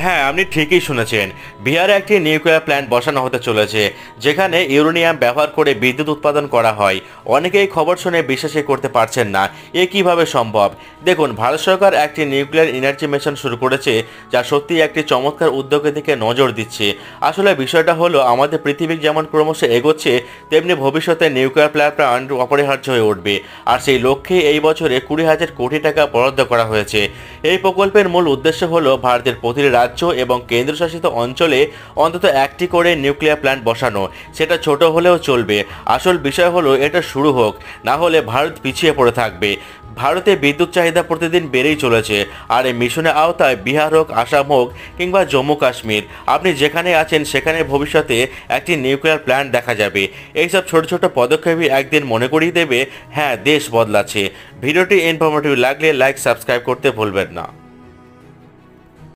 হ্যাঁ, আপনি ঠিকই শুনেছেন। বিহারে একটি নিউক্লিয়ার প্ল্যান্ট বসানো হতে চলেছে, যেখানে ইউরেনিয়াম ব্যবহার করে বিদ্যুৎ উৎপাদন করা হয়। অনেকেই খবর শুনে বিশ্বাসই করতে পারছেন না, এ কিভাবে সম্ভব। দেখুন, ভারত সরকার একটি নিউক্লিয়ার এনার্জি মিশন শুরু করেছে, যা সত্যিই একটি চমৎকার উদ্যোগের দিকে নজর দিচ্ছে। আসলে বিষয়টা হলো, আমাদের পৃথিবী যেমন ক্রমশ এগোচ্ছে, তেমনি ভবিষ্যতে নিউক্লিয়ার প্ল্যান্ট অপরিহার্য হয়ে উঠবে। আর সেই লক্ষ্যে এই বছরে 20,000 কোটি টাকা বরাদ্দ করা হয়েছে। এই প্রকল্পের মূল উদ্দেশ্য হলো ভারতের প্রতিটি রাজ্য এবং কেন্দ্রশাসিত অঞ্চলে অন্তত একটি করে নিউক্লিয়ার প্ল্যান্ট বসানো। সেটা ছোট হলেও চলবে। আসল বিষয় হলো এটা শুরু হোক, না হলে ভারত পিছিয়ে পড়ে থাকবে। ভারতে বিদ্যুৎ চাহিদা প্রতিদিন বেড়েই চলেছে, আর এই মিশনের আওতায় বিহার হোক, আসাম হোক কিংবা জম্মু কাশ্মীর, আপনি যেখানে আছেন সেখানে ভবিষ্যতে একটি নিউক্লিয়ার প্ল্যান্ট দেখা যাবে। এইসব ছোট ছোট পদক্ষেপই একদিন মনে করিয়ে দেবে, হ্যাঁ, দেশ বদলাচ্ছে। ভিডিওটি ইনফরমেটিভ লাগলে লাইক, সাবস্ক্রাইব করতে ভুলবেন না।